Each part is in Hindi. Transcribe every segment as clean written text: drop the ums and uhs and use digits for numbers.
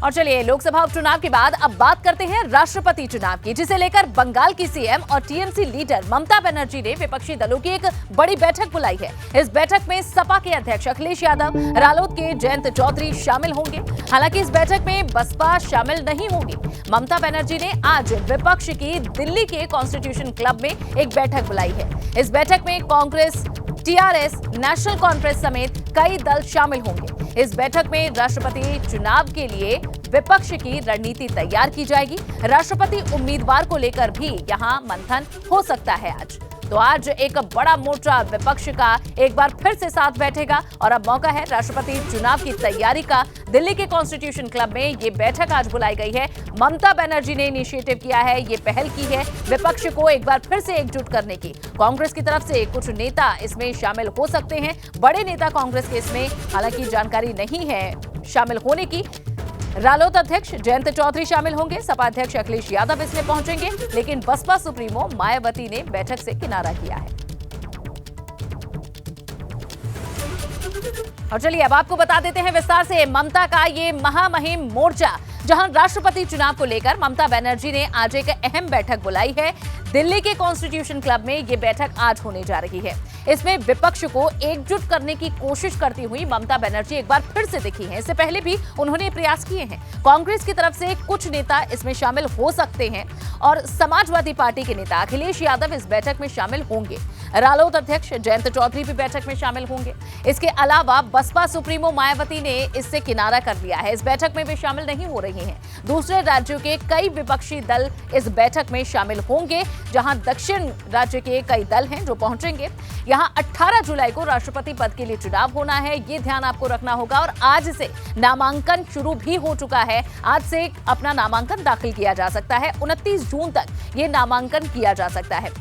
और चलिए, लोकसभा उपचुनाव के बाद अब बात करते हैं राष्ट्रपति चुनाव की, जिसे लेकर बंगाल की सीएम और टीएमसी लीडर ममता बनर्जी ने विपक्षी दलों की एक बड़ी बैठक बुलाई है। इस बैठक में सपा के अध्यक्ष अखिलेश यादव, रालोद के जयंत चौधरी शामिल होंगे। हालांकि इस बैठक में बसपा शामिल नहीं होगी। ममता बनर्जी ने आज विपक्ष की दिल्ली के कॉन्स्टिट्यूशन क्लब में एक बैठक बुलाई है। इस बैठक में कांग्रेस, टीआरएस, नेशनल कॉन्फ्रेंस समेत कई दल शामिल होंगे। इस बैठक में राष्ट्रपति चुनाव के लिए विपक्ष की रणनीति तैयार की जाएगी। राष्ट्रपति उम्मीदवार को लेकर भी यहां मंथन हो सकता है आज। तो आज एक बड़ा मोर्चा विपक्ष का एक बार फिर से साथ बैठेगा और अब मौका है राष्ट्रपति चुनाव की तैयारी का। दिल्ली के कॉन्स्टिट्यूशन क्लब में ये बैठक आज बुलाई गई है। ममता बनर्जी ने इनिशिएटिव किया है, ये पहल की है विपक्ष को एक बार फिर से एकजुट करने की। कांग्रेस की तरफ से कुछ नेता इसमें शामिल हो सकते हैं, बड़े नेता कांग्रेस के इसमें हालांकि जानकारी नहीं है शामिल होने की। रालोद अध्यक्ष जयंत चौधरी शामिल होंगे, सपा अध्यक्ष अखिलेश यादव इसमें पहुंचेंगे, लेकिन बसपा सुप्रीमो मायावती ने बैठक से किनारा किया है। और चलिए, अब आपको बता देते हैं विस्तार से ममता का ये महामहिम मोर्चा, जहां राष्ट्रपति चुनाव को लेकर ममता बनर्जी ने आज एक अहम बैठक बुलाई है। दिल्ली के कॉन्स्टिट्यूशन क्लब में ये बैठक आज होने जा रही है। इसमें विपक्ष को एकजुट करने की कोशिश करती हुई ममता बनर्जी एक बार फिर से दिखी हैं। इससे पहले भी उन्होंने प्रयास किए हैं। कांग्रेस की तरफ से कुछ नेता इसमें शामिल हो सकते हैं और समाजवादी पार्टी के नेता अखिलेश यादव इस बैठक में शामिल होंगे। रालोद अध्यक्ष जयंत चौधरी भी बैठक में शामिल होंगे। इसके अलावा बसपा सुप्रीमो मायावती ने इससे किनारा कर लिया है। इस बैठक में वे शामिल नहीं हो रही हैं। दूसरे राज्यों के कई विपक्षी दल इस बैठक में शामिल होंगे, जहां दक्षिण राज्य के कई दल हैं जो पहुंचेंगे। यहां 18 जुलाई को राष्ट्रपति पद के लिए चुनाव होना है, ये ध्यान आपको रखना होगा। और आज से नामांकन शुरू भी हो चुका है। आज से अपना नामांकन दाखिल किया जा सकता है। 29 जून तक ये नामांकन किया जा सकता है।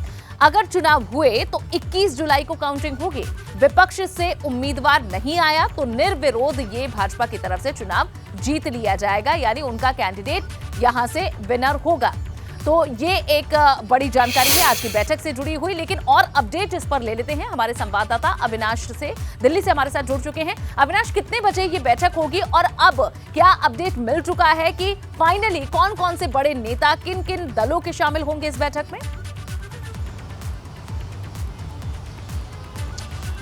अगर चुनाव हुए तो 21 जुलाई को काउंटिंग होगी। विपक्ष से उम्मीदवार नहीं आया तो निर्विरोध ये भाजपा की तरफ से चुनाव जीत लिया जाएगा, यानी उनका कैंडिडेट यहां से विनर होगा। तो ये एक बड़ी जानकारी है आज की बैठक से जुड़ी हुई। लेकिन और अपडेट इस पर ले लेते हैं हमारे संवाददाता अविनाश से, दिल्ली से हमारे साथ जुड़ चुके हैं। अविनाश, कितने बजे ये बैठक होगी और अब क्या अपडेट मिल चुका है कि फाइनली कौन कौन से बड़े नेता किन किन दलों के शामिल होंगे इस बैठक में?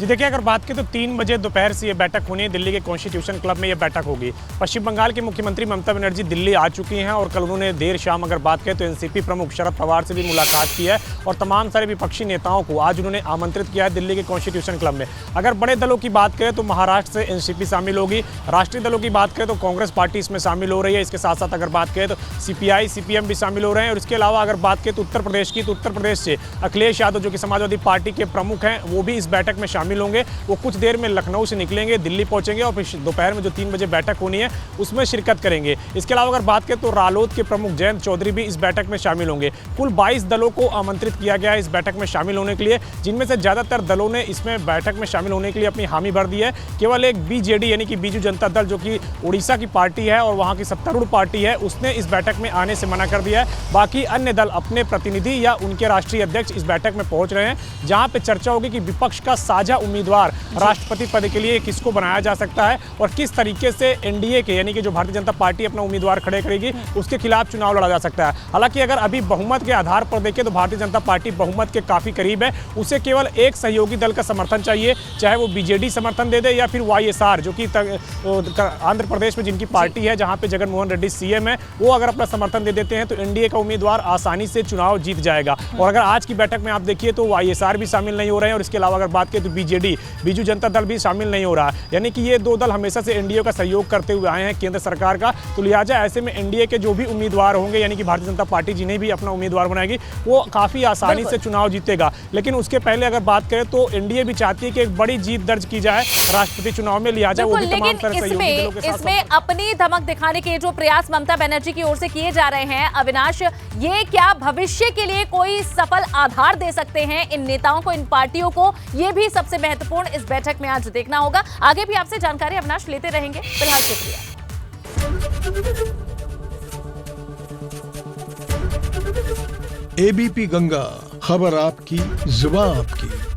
जी देखिए, अगर बात करें तो 3 बजे दोपहर से ये बैठक होनी है। दिल्ली के कॉन्स्टिट्यूशन क्लब में ये बैठक होगी। पश्चिम बंगाल की मुख्यमंत्री ममता बनर्जी दिल्ली आ चुकी हैं और कल उन्होंने देर शाम अगर बात करें तो एनसीपी प्रमुख शरद पवार से भी मुलाकात की है और तमाम सारे विपक्षी नेताओं को आज उन्होंने आमंत्रित किया है दिल्ली के कॉन्स्टिट्यूशन क्लब में। अगर बड़े दलों की बात करें तो महाराष्ट्र से एनसीपी शामिल होगी। राष्ट्रीय दलों की बात करें तो कांग्रेस पार्टी इसमें शामिल हो रही है। इसके साथ साथ अगर बात करें तो सीपीआई, सीपीएम भी शामिल हो रहे हैं। और इसके अलावा अगर बात करें तो उत्तर प्रदेश की, तो उत्तर प्रदेश से अखिलेश यादव जो कि समाजवादी पार्टी के प्रमुख हैं, वो भी इस बैठक में शामिल होंगे। वो कुछ देर में लखनऊ से निकलेंगे, दिल्ली पहुंचेंगे और फिर दोपहर में जो 3 बजे बैठक होनी है उसमें शिरकत करेंगे। इसके अलावा अगर बात करें तो रालोद के प्रमुख जयंत चौधरी भी इस बैठक में शामिल होंगे। कुल 22 दलों को आमंत्रित किया गया है इस बैठक में शामिल होने के लिए, जिनमें से ज़्यादातर दलों ने इसमें बैठक में शामिल होने के लिए अपनी हामी भर दी है। केवल एक बीजेडी यानी कि बीजू जनता दल जो कि उड़ीसा की पार्टी है और वहाँ की सत्तारूढ़ पार्टी है, उसने इस बैठक में आने से मना कर दिया है। बाकी अन्य दल अपने प्रतिनिधि या उनके राष्ट्रीय अध्यक्ष इस बैठक में पहुँच रहे हैं, जहाँ पर चर्चा होगी कि विपक्ष का साझा उम्मीदवार राष्ट्रपति पद के लिए किसको बनाया जा सकता है और किस तरीके से एनडीए के यानी कि जो भारतीय जनता पार्टी अपना उम्मीदवार खड़े करेगी उसके खिलाफ चुनाव लड़ा जा सकता है। हालांकि अगर अभी बहुमत के आधार पर देखें तो भारतीय जनता पार्टी बहुमत के काफी करीब है। उसे केवल एक सहयोगी दल का समर्थन चाहिए, चाहे वो बीजेडी समर्थन दे दे या फिर वाईएसआर जो कि आंध्र प्रदेश में जिनकी पार्टी है, जहां पे जगनमोहन रेड्डी सीएम है, वो अगर अपना समर्थन दे देते हैं तो एनडीए का उम्मीदवार आसानी से चुनाव जीत जाएगा। और अगर आज की बैठक में आप देखिए तो वाईएसआर भी शामिल नहीं हो रहे हैं और इसके अलावा अगर बात करें तो बीजेडी, बीजू जनता दल भी शामिल नहीं हो रहा। यानी कि ये दो दल हमेशा से एनडीए का सहयोग करते हुए आए हैं केंद्र सरकार का। तो लिहाजा ऐसे में एनडीए के जो भी उम्मीदवार होंगे यानी कि भारतीय जनता पार्टी जिन्हें भी अपना उम्मीदवार बनाएगी वो काफी आसानी से चुनाव जीतेगा। लेकिन उसके पहले अगर बात करें तो एनडीए भी चाहती है कि एक बड़ी जीत दर्ज की जाए राष्ट्रपति चुनाव में। लिहाजा वो भी तमाम तरह सहयोगी दलों के साथ इसमें अपनी धमक दिखाने के जो प्रयास ममता बनर्जी की ओर से किए जा रहे हैं, अविनाश, ये क्या भविष्य के लिए कोई सफल आधार दे सकते हैं इन नेताओं को, इन पार्टियों को? ये भी सबसे महत्वपूर्ण इस बैठक में आज देखना होगा। आगे भी आपसे जानकारी अविनाश लेते रहेंगे। फिलहाल शुक्रिया। एबीपी गंगा, खबर आपकी, जुबान आपकी।